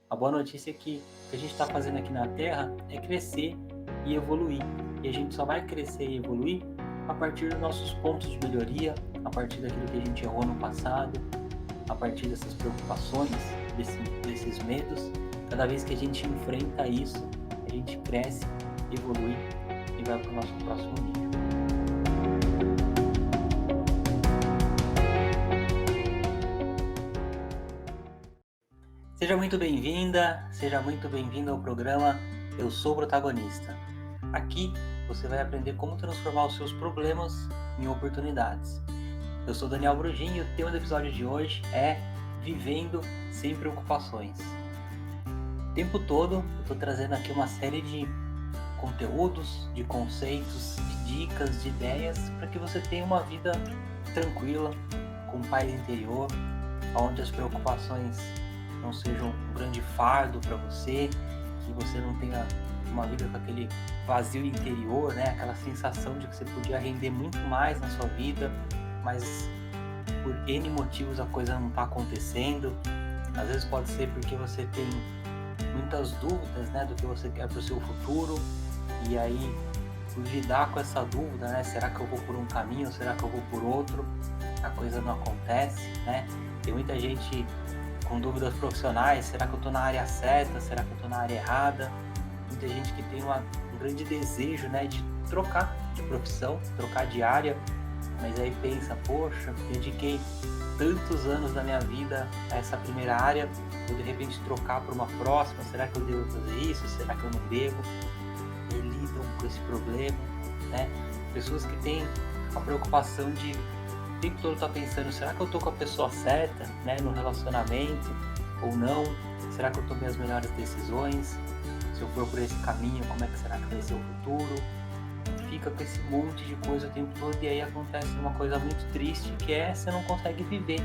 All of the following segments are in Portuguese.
A boa notícia é que o que a gente está fazendo aqui na Terra é crescer e evoluir. E a gente só vai crescer e evoluir a partir dos nossos pontos de melhoria, a partir daquilo que a gente errou no passado, a partir dessas preocupações, desses medos. Cada vez que a gente enfrenta isso, a gente cresce, evolui e vai para o nosso próximo nível. Seja muito bem-vinda, seja muito bem-vindo ao programa Eu Sou o Protagonista. Aqui você vai aprender como transformar os seus problemas em oportunidades. Eu sou Daniel Brugin e o tema do episódio de hoje é Vivendo Sem Preocupações. O tempo todo eu estou trazendo aqui uma série de conteúdos, de conceitos, de dicas, de ideias para que você tenha uma vida tranquila, com paz interior, onde as preocupações não sejam um grande fardo para você, que você não tenha uma vida com aquele vazio interior, né? Aquela sensação de que você podia render muito mais na sua vida, mas por N motivos a coisa não está acontecendo. Às vezes pode ser porque você tem muitas dúvidas, né, do que você quer para o seu futuro, e aí por lidar com essa dúvida, né, será que eu vou por um caminho, será que eu vou por outro, a coisa não acontece, né? Tem muita gente com dúvidas profissionais, será que eu estou na área certa, será que eu estou na área errada? Muita gente que tem um grande desejo, né, de trocar de profissão, trocar de área, mas aí pensa, poxa, dediquei tantos anos da minha vida a essa primeira área, vou de repente trocar para uma próxima, será que eu devo fazer isso, será que eu não devo? E lidam com esse problema, né? Pessoas que têm a preocupação de o tempo todo estar pensando, será que eu estou com a pessoa certa, né, no relacionamento ou não? Será que eu tomei as melhores decisões? Se eu for por esse caminho, como é que será que vai ser o futuro? Fica com esse monte de coisa o tempo todo e aí acontece uma coisa muito triste, que é você não consegue viver,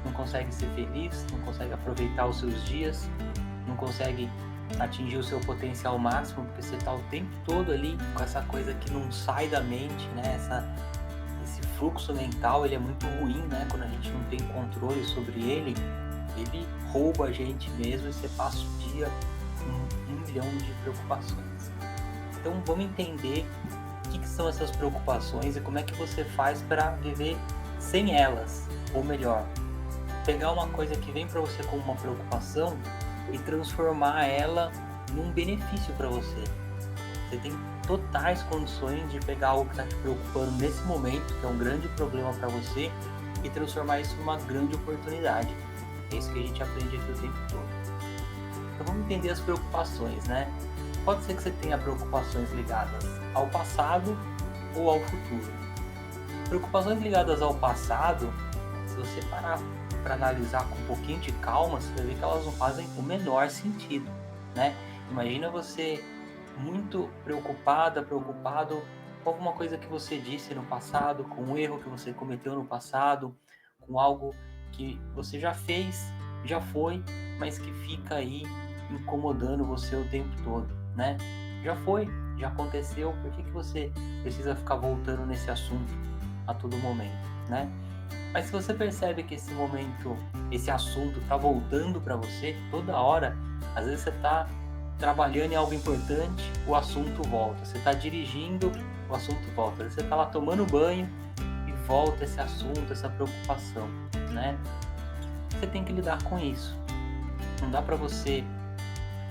não consegue ser feliz, não consegue aproveitar os seus dias, não consegue atingir o seu potencial máximo, porque você está o tempo todo ali com essa coisa que não sai da mente, né? Esse fluxo mental, ele é muito ruim, né? Quando a gente não tem controle sobre ele rouba a gente mesmo e você passa o dia com 1 milhão de preocupações. Então vamos entender o que são essas preocupações e como é que você faz para viver sem elas, ou melhor, pegar uma coisa que vem para você como uma preocupação e transformar ela num benefício para você. Você tem totais condições de pegar algo que está te preocupando nesse momento, que é um grande problema para você, e transformar isso numa grande oportunidade. É isso que a gente aprende aqui o tempo todo. Então vamos entender as preocupações, né? Pode ser que você tenha preocupações ligadas ao passado ou ao futuro. Preocupações ligadas ao passado, se você parar para analisar com um pouquinho de calma, você vai ver que elas não fazem o menor sentido, né? Imagina você muito preocupado com alguma coisa que você disse no passado, com um erro que você cometeu no passado, com algo que você já fez, já foi, mas que fica aí incomodando você o tempo todo, né? Já foi, já aconteceu, por que você precisa ficar voltando nesse assunto a todo momento, né? Mas se você percebe que esse assunto tá voltando para você toda hora, às vezes você tá trabalhando em algo importante, o assunto volta. Você tá dirigindo, o assunto volta. Você tá lá tomando banho e volta esse assunto, essa preocupação, né? Você tem que lidar com isso. Não dá para você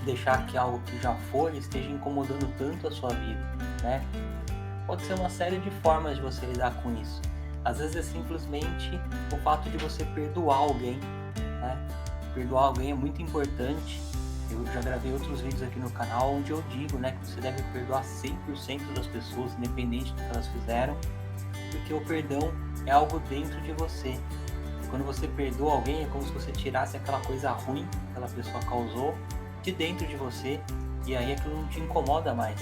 deixar que algo que já foi esteja incomodando tanto a sua vida, né? Pode ser uma série de formas de você lidar com isso. Às vezes é simplesmente o fato de você perdoar alguém, né? Perdoar alguém é muito importante. Eu já gravei outros vídeos aqui no canal onde eu digo, né, que você deve perdoar 100% das pessoas, independente do que elas fizeram, porque o perdão é algo dentro de você. Quando você perdoa alguém, é como se você tirasse aquela coisa ruim que aquela pessoa causou de dentro de você, e aí aquilo não te incomoda mais.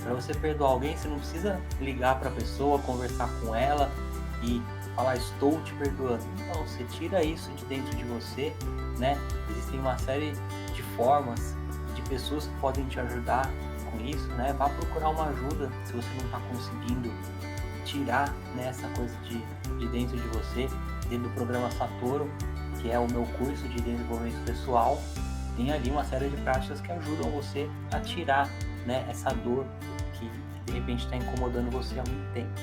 Para você perdoar alguém, você não precisa ligar para a pessoa, conversar com ela e falar estou te perdoando. Não, você tira isso de dentro de você, né? Existem uma série de formas, de pessoas que podem te ajudar com isso, né? Vá procurar uma ajuda se você não está conseguindo tirar, né, essa coisa de dentro de você, dentro do programa Satoru, que é o meu curso de desenvolvimento pessoal. tem ali uma série de práticas que ajudam você a tirar, né, essa dor que de repente está incomodando você há muito tempo.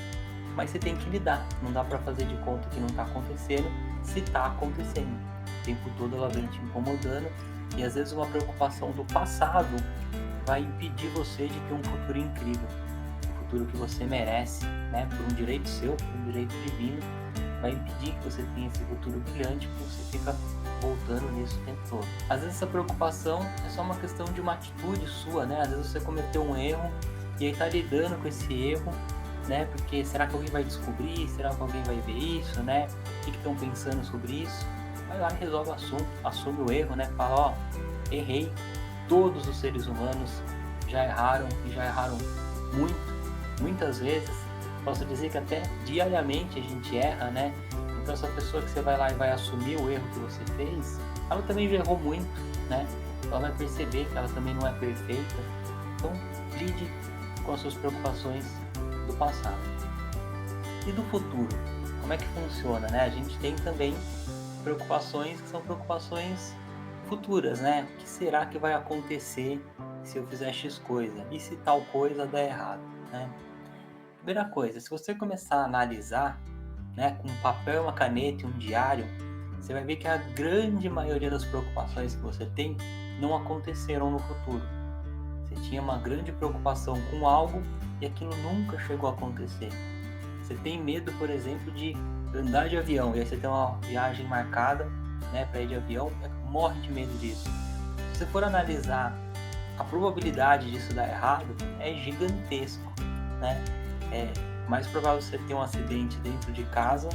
Mas você tem que lidar, não dá para fazer de conta que não está acontecendo se está acontecendo. O tempo todo ela vem te incomodando e às vezes uma preocupação do passado vai impedir você de ter um futuro incrível, um futuro que você merece, né, por um direito seu, por um direito divino, vai impedir que você tenha esse futuro brilhante porque você fica voltando nisso o tempo todo. Às vezes essa preocupação é só uma questão de uma atitude sua, né? Às vezes você cometeu um erro e aí tá lidando com esse erro, né? Porque será que alguém vai descobrir? Será que alguém vai ver isso, né? O que estão pensando sobre isso? Vai lá e resolve o assunto, assume o erro, né? Fala, ó, errei. Todos os seres humanos já erraram e já erraram muitas vezes. Posso dizer que até diariamente a gente erra, né? Então essa pessoa que você vai lá e vai assumir o erro que você fez, ela também já errou muito, né? Ela vai perceber que ela também não é perfeita. Então lide com as suas preocupações do passado. E do futuro? Como é que funciona, né? A gente tem também preocupações que são preocupações futuras, né? O que será que vai acontecer se eu fizer X coisa? E se tal coisa der errado, né? Primeira coisa, se você começar a analisar, né, com um papel, uma caneta e um diário, você vai ver que a grande maioria das preocupações que você tem não aconteceram no futuro. Você tinha uma grande preocupação com algo e aquilo nunca chegou a acontecer. Você tem medo, por exemplo, de andar de avião, e aí você tem uma viagem marcada, né, para ir de avião, morre de medo disso. Se você for analisar a probabilidade disso dar errado, é gigantesco, né? É mais provável você ter um acidente dentro de casa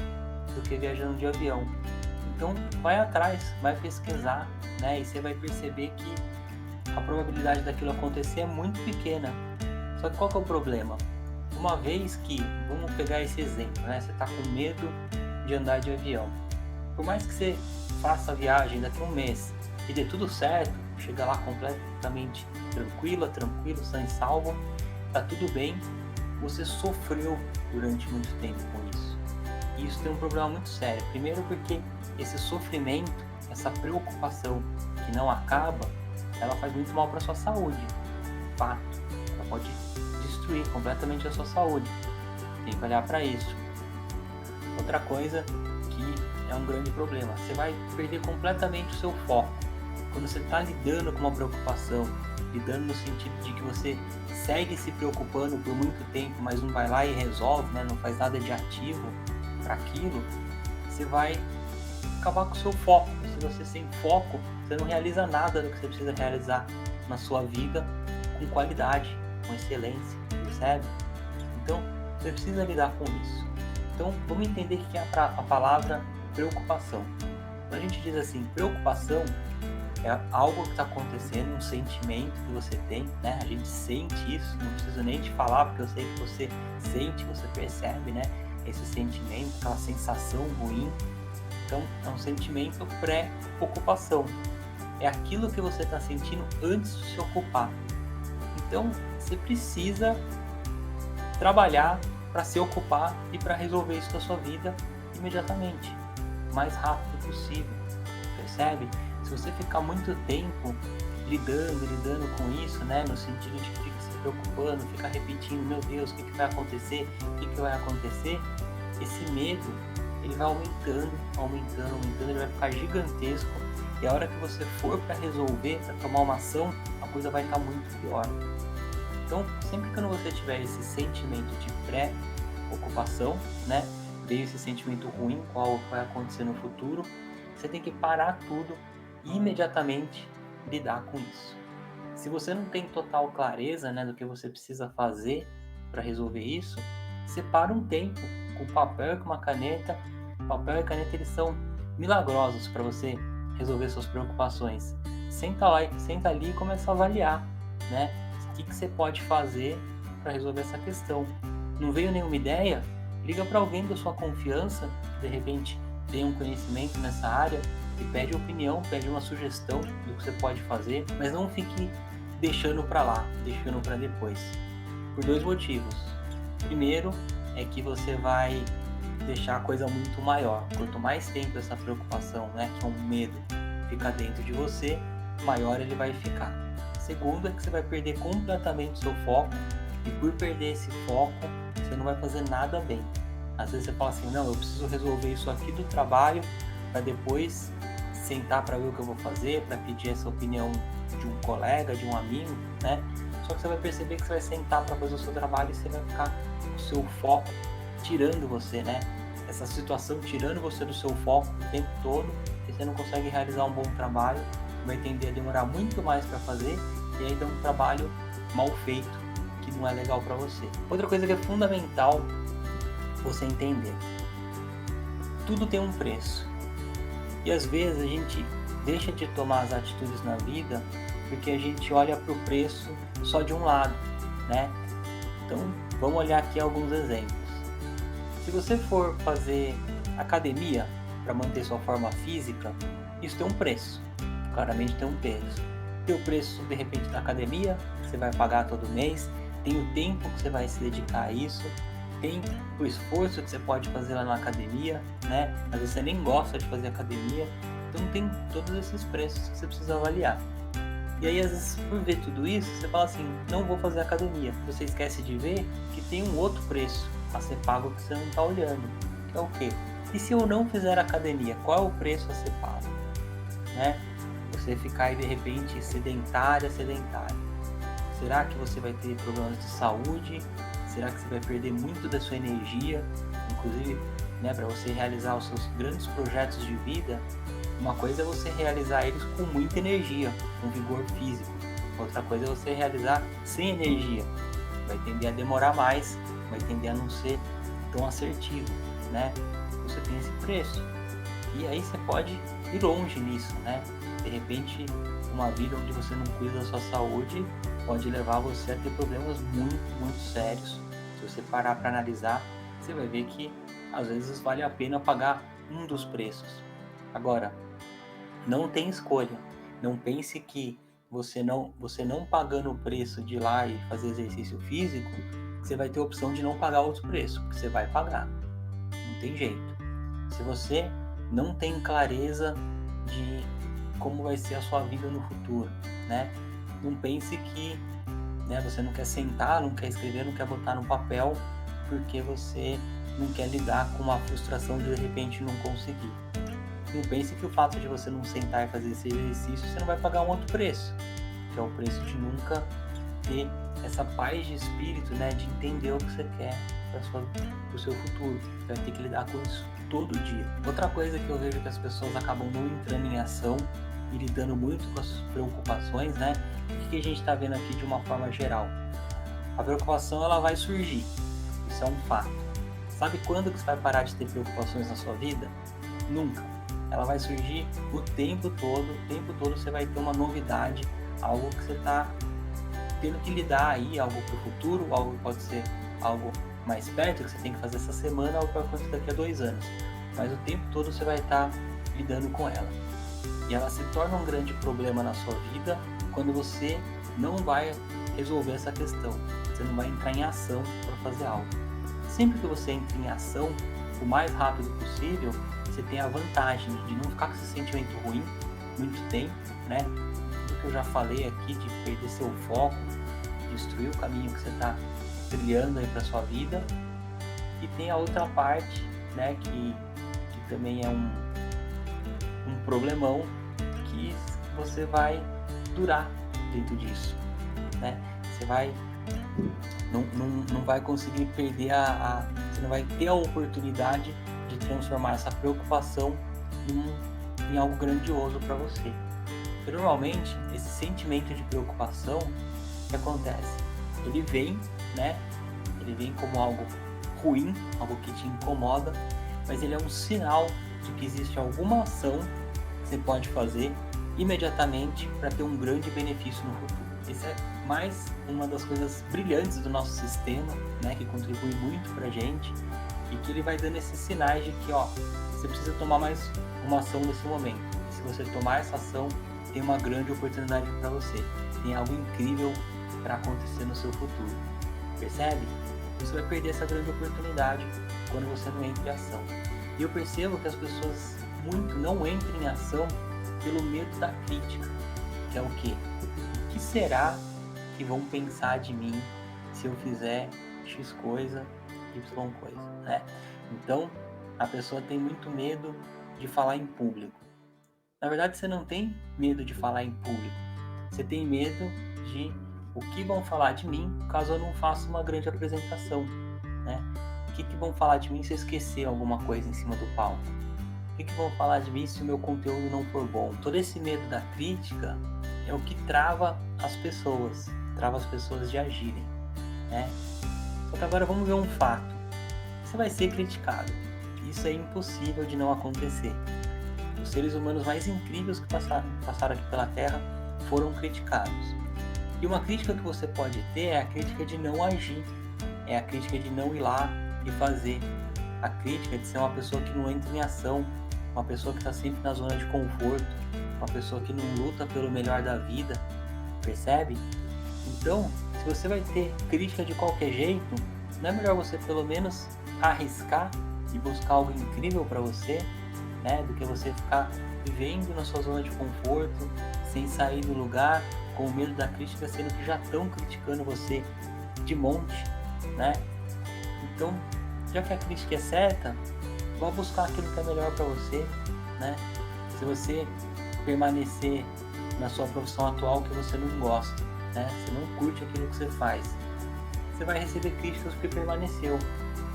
do que viajando de avião. Então vai atrás, vai pesquisar, né? E você vai perceber que a probabilidade daquilo acontecer é muito pequena. Só que qual que é o problema? Uma vez que, vamos pegar esse exemplo, né? Você está com medo de andar de avião. Por mais que você faça a viagem daqui a um mês e dê tudo certo, chega lá completamente tranquilo, sã e salvo, tá tudo bem, você sofreu durante muito tempo com isso. E isso tem um problema muito sério. Primeiro porque esse sofrimento, essa preocupação que não acaba, ela faz muito mal para sua saúde. Fato. Ela pode destruir completamente a sua saúde. Tem que olhar para isso. Outra coisa que é um grande problema, você vai perder completamente o seu foco. Quando você está lidando com uma preocupação, lidando no sentido de que você segue se preocupando por muito tempo, mas não vai lá e resolve, né? Não faz nada de ativo para aquilo, você vai acabar com o seu foco. Se você sem foco, você não realiza nada do que você precisa realizar na sua vida com qualidade, com excelência, percebe? Então, você precisa lidar com isso. Então, vamos entender o que é a palavra preocupação. Quando a gente diz assim, preocupação é algo que está acontecendo, um sentimento que você tem, né? A gente sente isso, não preciso nem te falar, porque eu sei que você sente, você percebe, né? Esse sentimento, aquela sensação ruim. Então, é um sentimento pré-ocupação. É aquilo que você está sentindo antes de se ocupar. Então, você precisa trabalhar para se ocupar e para resolver isso da sua vida imediatamente, o mais rápido possível, percebe? Se você ficar muito tempo lidando com isso, né, no sentido de que fica se preocupando, fica repetindo, meu Deus, o que vai acontecer, o que vai acontecer, esse medo, ele vai aumentando, ele vai ficar gigantesco, e a hora que você for para resolver, para tomar uma ação, a coisa vai estar muito pior. Então, sempre que você tiver esse sentimento de pré-ocupação, né, veio esse sentimento ruim, qual vai acontecer no futuro, você tem que parar tudo e imediatamente lidar com isso. Se você não tem total clareza, né, do que você precisa fazer para resolver isso, separa um tempo com papel e com uma caneta. Papel e caneta, eles são milagrosos para você resolver suas preocupações. Senta ali e começa a avaliar, né, o que você pode fazer para resolver essa questão. Não veio nenhuma ideia? Liga para alguém da sua confiança, que de repente tem um conhecimento nessa área, e pede opinião, pede uma sugestão do que você pode fazer, mas não fique deixando para lá, deixando para depois. Por dois motivos. Primeiro é que você vai deixar a coisa muito maior. Quanto mais tempo essa preocupação, né, que é um medo, fica dentro de você, maior ele vai ficar. Segundo é que você vai perder completamente o seu foco, e por perder esse foco, você não vai fazer nada bem. Às vezes você fala assim, não, eu preciso resolver isso aqui do trabalho para depois sentar para ver o que eu vou fazer, para pedir essa opinião de um colega, de um amigo, né? Só que você vai perceber que você vai sentar para fazer o seu trabalho e você vai ficar com o seu foco tirando você, né? Essa situação tirando você do seu foco o tempo todo, e você não consegue realizar um bom trabalho, vai tender a demorar muito mais para fazer e aí dá um trabalho mal feito, que não é legal para você. Outra coisa que é fundamental você entender: tudo tem um preço. E às vezes a gente deixa de tomar as atitudes na vida porque a gente olha para o preço só de um lado, né? Então, vamos olhar aqui alguns exemplos. Se você for fazer academia para manter sua forma física, isso tem um preço, claramente tem um preço. Tem o preço, de repente, da academia, que você vai pagar todo mês, tem o tempo que você vai se dedicar a isso, tem o esforço que você pode fazer lá na academia, né? Às vezes você nem gosta de fazer academia, então tem todos esses preços que você precisa avaliar. E aí, às vezes, por ver tudo isso, você fala assim, não vou fazer academia. Você esquece de ver que tem um outro preço a ser pago que você não está olhando, que é o quê? E se eu não fizer academia, qual é o preço a ser pago? Né? Você ficar aí, de repente, sedentário. Será que você vai ter problemas de saúde? Será que você vai perder muito da sua energia? Inclusive, né, para você realizar os seus grandes projetos de vida, uma coisa é você realizar eles com muita energia, com vigor físico. Outra coisa é você realizar sem energia. Vai tender a demorar mais, vai tender a não ser tão assertivo, né? Você tem esse preço. E aí você pode ir longe nisso, né? De repente, uma vida onde você não cuida da sua saúde pode levar você a ter problemas muito, muito sérios. Se você parar para analisar, você vai ver que às vezes vale a pena pagar um dos preços. Agora, não tem escolha. Não pense que você não pagando o preço de ir lá e fazer exercício físico, você vai ter a opção de não pagar outro preço, porque você vai pagar. Não tem jeito. Se você não tem clareza de como vai ser a sua vida no futuro, né? Não pense que, né, você não quer sentar, não quer escrever, não quer botar no papel, porque você não quer lidar com uma frustração de repente não conseguir. Não pense que o fato de você não sentar e fazer esse exercício, você não vai pagar um outro preço, que é o preço de nunca ter essa paz de espírito, né, de entender o que você quer para o seu futuro. Você vai ter que lidar com isso todo dia. Outra coisa que eu vejo que as pessoas acabam não entrando em ação e lidando muito com as preocupações, né? O que a gente está vendo aqui de uma forma geral? A preocupação, ela vai surgir, isso é um fato. Sabe quando que você vai parar de ter preocupações na sua vida? Nunca. Ela vai surgir o tempo todo você vai ter uma novidade, algo que você está tendo que lidar aí, algo para o futuro, algo que pode ser algo mais perto, que você tem que fazer essa semana, algo que vai acontecer daqui a 2 anos. Mas o tempo todo você vai estar lidando com ela. E ela se torna um grande problema na sua vida quando você não vai resolver essa questão. Você não vai entrar em ação para fazer algo. Sempre que você entra em ação, o mais rápido possível, você tem a vantagem de não ficar com esse sentimento ruim muito tempo, né? Tudo que eu já falei aqui, de perder seu foco, destruir o caminho que você está trilhando aí para sua vida. E tem a outra parte, né, que também é um problemão, que você vai durar dentro disso, né? Você vai não vai conseguir perder você não vai ter a oportunidade de transformar essa preocupação em algo grandioso para você. Porque normalmente esse sentimento de preocupação, o que acontece? Ele vem, né? Ele vem como algo ruim, algo que te incomoda, mas ele é um sinal de que existe alguma ação que você pode fazer imediatamente para ter um grande benefício no futuro. Essa é mais uma das coisas brilhantes do nosso sistema, né, que contribui muito para a gente, e que ele vai dando esses sinais de que, ó, você precisa tomar mais uma ação nesse momento. E se você tomar essa ação, tem uma grande oportunidade para você. Tem algo incrível para acontecer no seu futuro. Percebe? Você vai perder essa grande oportunidade quando você não entra em ação. E eu percebo que as pessoas muito não entram em ação pelo medo da crítica. que é o quê? O que será que vão pensar de mim se eu fizer X coisa, Y coisa, né? Então, a pessoa tem muito medo de falar em público. Na verdade, você não tem medo de falar em público. Você tem medo de o que vão falar de mim caso eu não faça uma grande apresentação, né? O que vão falar de mim se eu esquecer alguma coisa em cima do palco? O que vão falar de mim se o meu conteúdo não for bom? Todo esse medo da crítica é o que trava as pessoas de agirem, né? Só que agora vamos ver um fato. Você vai ser criticado. Isso é impossível de não acontecer. Os seres humanos mais incríveis que passaram aqui pela Terra foram criticados. E uma crítica que você pode ter é a crítica de não agir, é a crítica de não ir lá e fazer, a crítica de ser uma pessoa que não entra em ação, uma pessoa que está sempre na zona de conforto, uma pessoa que não luta pelo melhor da vida, percebe? Então, se você vai ter crítica de qualquer jeito, não é melhor você pelo menos arriscar e buscar algo incrível para você, né, do que você ficar vivendo na sua zona de conforto, sem sair do lugar, com medo da crítica, sendo que já estão criticando você de monte, né? Então, já que a crítica é certa, vá buscar aquilo que é melhor para você, né? Se você permanecer na sua profissão atual que você não gosta, né? Você não curte aquilo que você faz, você vai receber críticas porque permaneceu.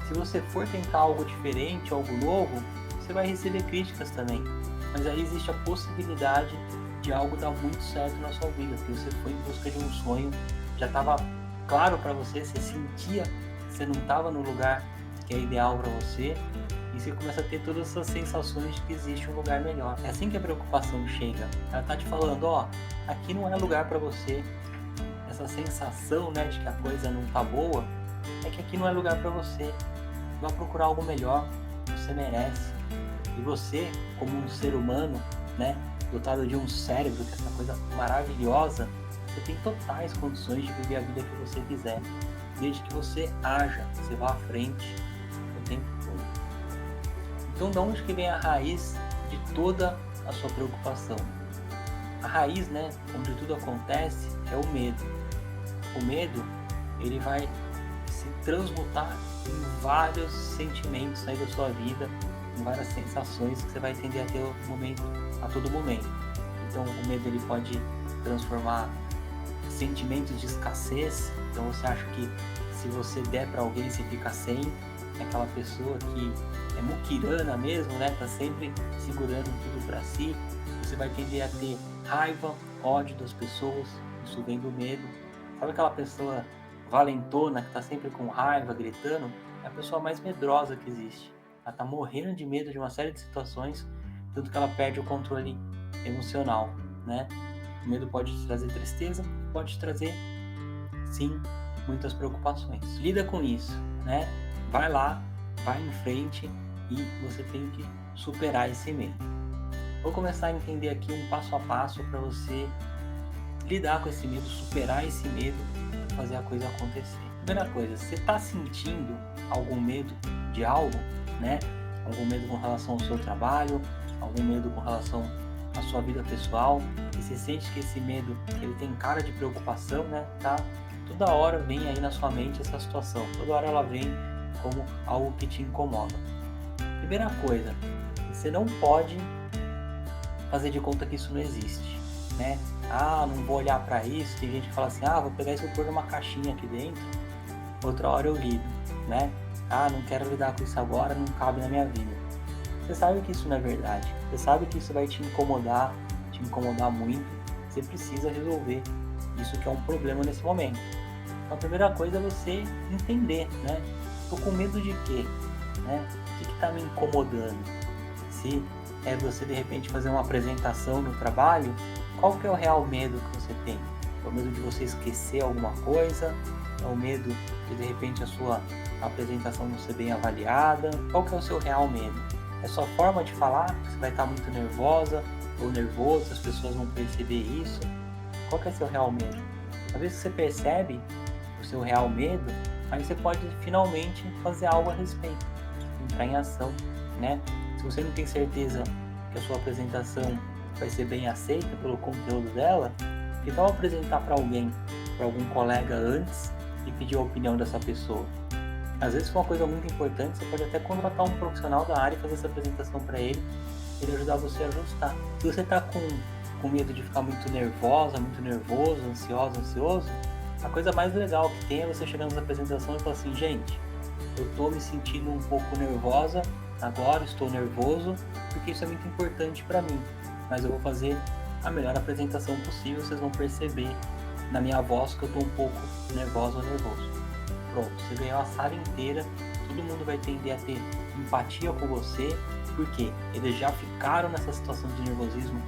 Se você for tentar algo diferente, algo novo, você vai receber críticas também. Mas aí existe a possibilidade de algo dar muito certo na sua vida, porque você foi em busca de um sonho, já estava claro para você, você sentia que você não estava no lugar que é ideal para você, e você começa a ter todas essas sensações de que existe um lugar melhor. É assim que a preocupação chega. Ela tá te falando, ó, aqui não é lugar para você. Essa sensação, né, de que a coisa não tá boa, é que aqui não é lugar para você. Vai procurar algo melhor, você merece. E você, como um ser humano, né, dotado de um cérebro, que é essa coisa maravilhosa, você tem totais condições de viver a vida que você quiser, desde que você haja, você vá à frente o tempo todo. Então, de onde que vem a raiz de toda a sua preocupação? A raiz, né, onde tudo acontece, é o medo. O medo, ele vai se transmutar em vários sentimentos aí da sua vida, em várias sensações que você vai tender a ter a todo momento. Então, o medo, ele pode transformar sentimentos de escassez. Então, você acha que se você der para alguém, você fica sem. É aquela pessoa que é muquirana mesmo, né? Tá sempre segurando tudo para si. Você vai tender a ter raiva, ódio das pessoas. Isso vem do medo. Sabe aquela pessoa valentona que tá sempre com raiva, gritando? É a pessoa mais medrosa que existe. Ela tá morrendo de medo de uma série de situações, tanto que ela perde o controle emocional, né? O medo pode te trazer tristeza, pode te trazer, sim, muitas preocupações. Lida com isso, né? Vai lá, vai em frente e você tem que superar esse medo. Vou começar a entender aqui um passo a passo para você lidar com esse medo, superar esse medo e fazer a coisa acontecer. Primeira coisa, você está sentindo algum medo de algo, né? Algum medo com relação ao seu trabalho, algum medo com relação à sua vida pessoal, e você sente que esse medo, ele tem cara de preocupação, né? Tá? Toda hora vem aí na sua mente essa situação, toda hora ela vem como algo que te incomoda. Primeira coisa, você não pode fazer de conta que isso não existe, né? Ah, não vou olhar para isso. Tem gente que fala assim, vou pegar isso e pôr numa caixinha aqui dentro, outra hora eu lido, né? Não quero lidar com isso agora, não cabe na minha vida. Você sabe que isso não é verdade, você sabe que isso vai te incomodar muito, você precisa resolver isso que é um problema nesse momento. Então a primeira coisa é você entender, né? Tô com medo de quê? Né? O que está me incomodando? Se é você de repente fazer uma apresentação no trabalho, qual que é o real medo que você tem? É o medo de você esquecer alguma coisa? É o medo de repente a sua apresentação não ser bem avaliada? Qual que é o seu real medo? É sua forma de falar? Você vai estar muito nervosa ou nervoso, as pessoas vão perceber isso? Qual que é o seu real medo? Às vezes você percebe o seu real medo, aí você pode finalmente fazer algo a respeito, entrar em ação, né? Se você não tem certeza que a sua apresentação vai ser bem aceita pelo conteúdo dela, Que tal apresentar para alguém, para algum colega antes e pedir a opinião dessa pessoa? Às vezes, for uma coisa muito importante, você pode até contratar um profissional da área e fazer essa apresentação para ele ajudar você a ajustar. Se você está com medo de ficar muito nervosa, muito nervoso, ansioso, a coisa mais legal que tem é você chegar nessa apresentação e falar assim: gente, eu estou me sentindo um pouco nervosa agora, estou nervoso, porque isso é muito importante para mim, mas eu vou fazer a melhor apresentação possível, vocês vão perceber na minha voz que eu estou um pouco nervosa ou nervoso. Pronto, você ganhou a sala inteira, todo mundo vai tender a ter empatia com você, porque eles já ficaram nessa situação de nervosismo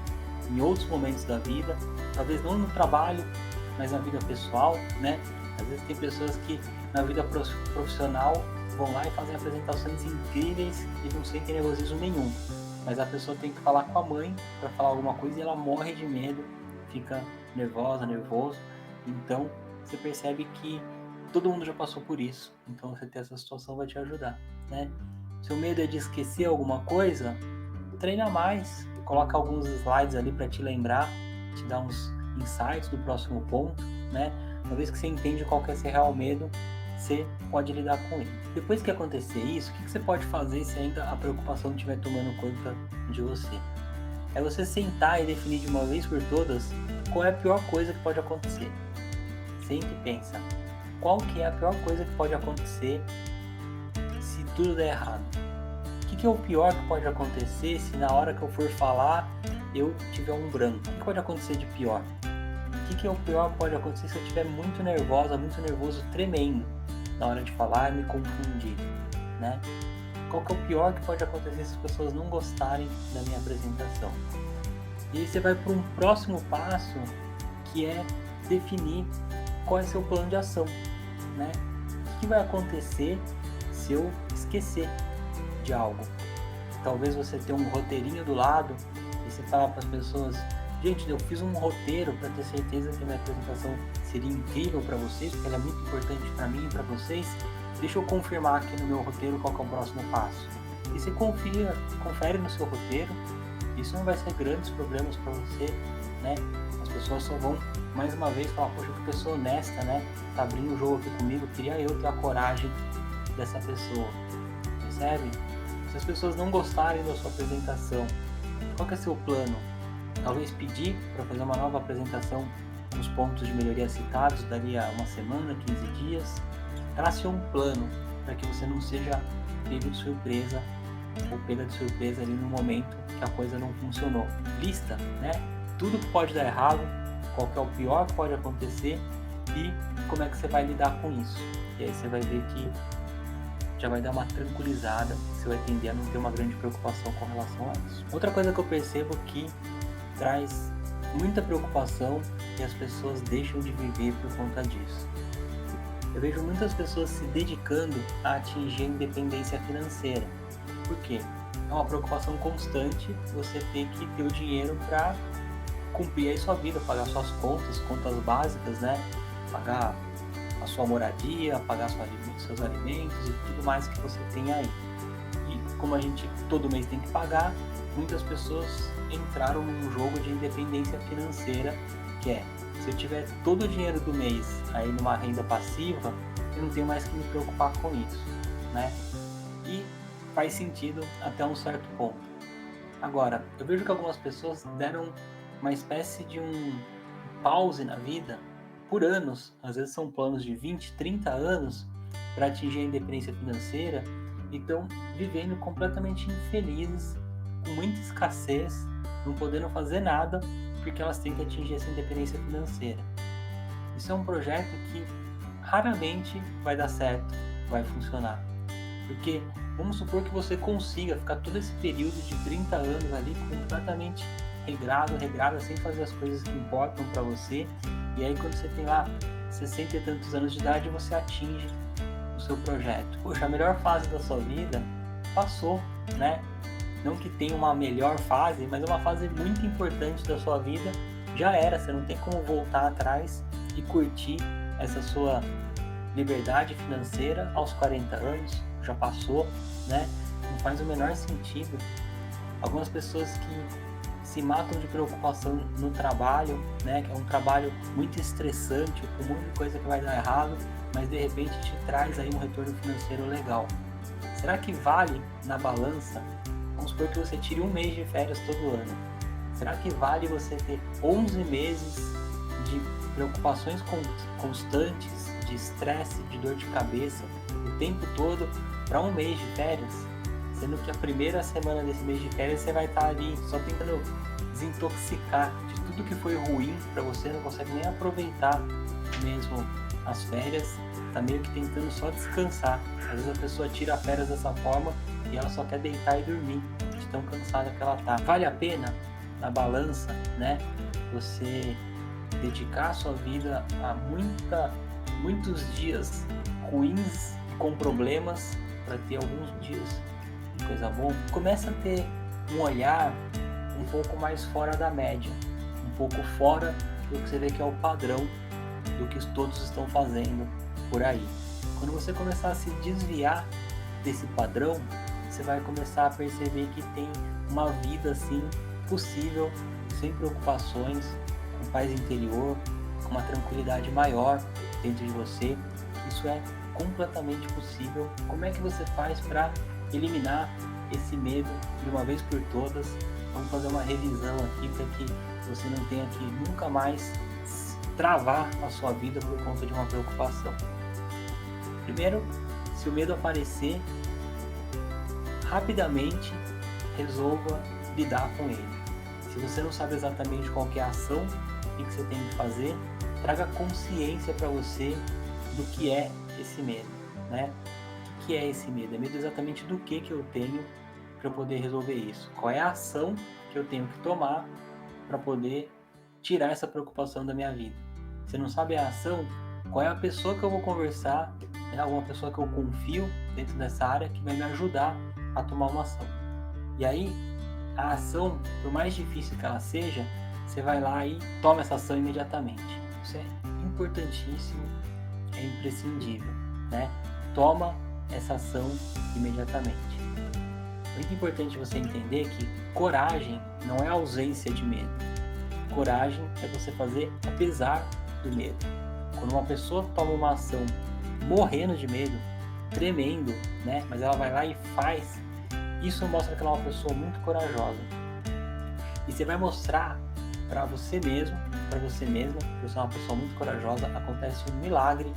em outros momentos da vida, talvez não no trabalho, mas na vida pessoal, né? Às vezes tem pessoas que na vida profissional vão lá e fazem apresentações incríveis e não sentem nervosismo nenhum, mas a pessoa tem que falar com a mãe para falar alguma coisa e ela morre de medo, fica nervoso, então você percebe que todo mundo já passou por isso, então você ter essa situação vai te ajudar, né? Seu medo é de esquecer alguma coisa? Treina mais, coloca alguns slides ali para te lembrar, te dar uns insights do próximo ponto, né? Uma vez que você entende qual que é esse real medo, você pode lidar com ele. Depois que acontecer isso, o que você pode fazer se ainda a preocupação estiver tomando conta de você? É você sentar e definir de uma vez por todas qual é a pior coisa que pode acontecer. Sempre pensa, qual que é a pior coisa que pode acontecer se tudo der errado? O que é o pior que pode acontecer se na hora que eu for falar eu tiver um branco? O que pode acontecer de pior? O que é o pior que pode acontecer se eu estiver muito nervosa, muito nervoso, tremendo na hora de falar e me confundir, né? Qual que é o pior que pode acontecer se as pessoas não gostarem da minha apresentação? E aí você vai para um próximo passo, que é definir qual é seu plano de ação, né? O que vai acontecer se eu esquecer de algo? Talvez você tenha um roteirinho do lado e você fala para as pessoas: gente, eu fiz um roteiro para ter certeza que a minha apresentação seria incrível para vocês, porque ela é muito importante para mim e para vocês. Deixa eu confirmar aqui no meu roteiro qual que é o próximo passo. E você confere no seu roteiro, isso não vai ser grandes problemas para você, né? As pessoas só vão, mais uma vez, falar: poxa, que pessoa honesta, né? Tá abrindo o jogo aqui comigo, queria eu ter a coragem dessa pessoa. Percebe? Se as pessoas não gostarem da sua apresentação, qual que é seu plano? Talvez pedir para fazer uma nova apresentação com os pontos de melhoria citados dali a uma semana, 15 dias. Trace um plano para que você não seja pego de surpresa ou pega de surpresa ali no momento que a coisa não funcionou. Lista, né? Tudo que pode dar errado, qual que é o pior que pode acontecer e como é que você vai lidar com isso. E aí você vai ver que já vai dar uma tranquilizada, você vai tender a não ter uma grande preocupação com relação a isso. Outra coisa que eu percebo que traz muita preocupação e as pessoas deixam de viver por conta disso. Eu vejo muitas pessoas se dedicando a atingir a independência financeira. Por quê? É uma preocupação constante você ter que ter o dinheiro para cumprir aí sua vida, pagar suas contas básicas, né? Pagar a sua moradia, pagar seus alimentos e tudo mais que você tem aí. E como a gente todo mês tem que pagar, muitas pessoas entraram num jogo de independência financeira, que é: se eu tiver todo o dinheiro do mês aí numa renda passiva, eu não tenho mais que me preocupar com isso, né? E faz sentido até um certo ponto. Agora, eu vejo que algumas pessoas deram uma espécie de um pause na vida por anos, às vezes são planos de 20, 30 anos para atingir a independência financeira, e estão vivendo completamente infelizes, com muita escassez, não podendo fazer nada porque elas têm que atingir essa independência financeira. Isso é um projeto que raramente vai dar certo, vai funcionar. Porque vamos supor que você consiga ficar todo esse período de 30 anos ali completamente regrada, sem fazer as coisas que importam para você, e aí quando você tem lá 60 e tantos anos de idade, você atinge o seu projeto. Poxa, a melhor fase da sua vida passou, né? Não que tenha uma melhor fase, mas é uma fase muito importante da sua vida, já era, você não tem como voltar atrás e curtir essa sua liberdade financeira aos 40 anos, já passou, né? Não faz o menor sentido. Algumas pessoas que se matam de preocupação no trabalho, né? Que é um trabalho muito estressante, com muita coisa que vai dar errado, mas de repente te traz aí um retorno financeiro legal. Será que vale na balança? Vamos supor que você tire um mês de férias todo ano. Será que vale você ter 11 meses de preocupações constantes, de estresse, de dor de cabeça, o tempo todo, para um mês de férias? Sendo que a primeira semana desse mês de férias você vai estar ali só tentando desintoxicar de tudo que foi ruim para você, não consegue nem aproveitar mesmo as férias, tá meio que tentando só descansar. Às vezes a pessoa tira férias dessa forma e ela só quer deitar e dormir, de tão cansada que ela tá. Vale a pena, na balança, né, você dedicar a sua vida a muitos dias ruins com problemas para ter alguns dias de coisa boa? Começa a ter um olhar um pouco mais fora da média, um pouco fora do que você vê que é o padrão do que todos estão fazendo por aí. Quando você começar a se desviar desse padrão, você vai começar a perceber que tem uma vida assim possível, sem preocupações, com paz interior, com uma tranquilidade maior dentro de você. Isso é completamente possível. Como é que você faz para eliminar esse medo de uma vez por todas? Vamos fazer uma revisão aqui para que você não tenha que nunca mais travar a sua vida por conta de uma preocupação. Primeiro, se o medo aparecer, rapidamente resolva lidar com ele. Se você não sabe exatamente qual que é a ação que você tem que fazer, traga consciência para você do que é esse medo, né? O que é esse medo? É medo exatamente do que eu tenho para poder resolver isso. Qual é a ação que eu tenho que tomar para poder tirar essa preocupação da minha vida? Se não sabe a ação, qual é a pessoa que eu vou conversar, né? Alguma pessoa que eu confio dentro dessa área que vai me ajudar a tomar uma ação. E aí, a ação, por mais difícil que ela seja, você vai lá e toma essa ação imediatamente. Isso é importantíssimo, é imprescindível, né? Toma essa ação imediatamente. Muito importante você entender que coragem não é ausência de medo. Coragem é você fazer apesar do medo. Quando uma pessoa toma uma ação morrendo de medo, tremendo, né? Mas ela vai lá e faz, isso mostra que ela é uma pessoa muito corajosa. E você vai mostrar para você mesmo, que você é uma pessoa muito corajosa. Acontece um milagre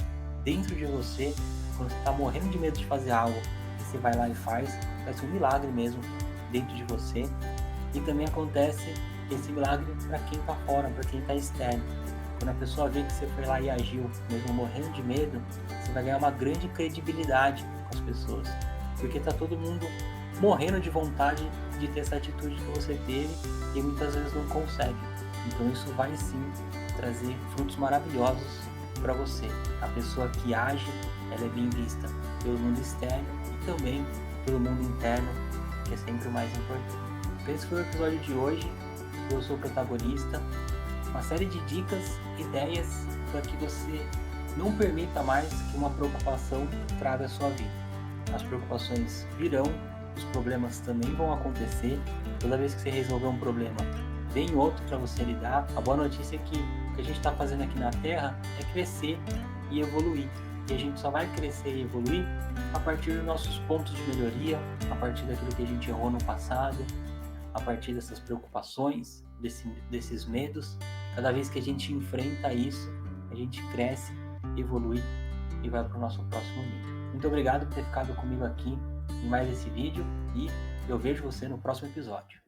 dentro de você quando você está morrendo de medo de fazer algo e você vai lá e faz. Acontece um milagre mesmo dentro de você. E também acontece esse milagre para quem está fora, para quem está externo. Quando a pessoa vê que você foi lá e agiu, mesmo morrendo de medo, você vai ganhar uma grande credibilidade com as pessoas. Porque está todo mundo morrendo de vontade de ter essa atitude que você teve e muitas vezes não consegue. Então isso vai sim trazer frutos maravilhosos para você. A pessoa que age, ela é bem vista pelo mundo externo e também pelo mundo interno, que é sempre o mais importante. Esse foi o episódio de hoje. Eu sou o protagonista. Uma série de dicas, ideias para que você não permita mais que uma preocupação traga a sua vida. As preocupações virão, os problemas também vão acontecer. Toda vez que você resolver um problema, vem outro para você lidar. A boa notícia é que o que a gente está fazendo aqui na Terra é crescer e evoluir. E a gente só vai crescer e evoluir a partir dos nossos pontos de melhoria, a partir daquilo que a gente errou no passado, a partir dessas preocupações, desses medos. Cada vez que a gente enfrenta isso, a gente cresce, evolui e vai para o nosso próximo nível. Muito obrigado por ter ficado comigo aqui em mais esse vídeo e eu vejo você no próximo episódio.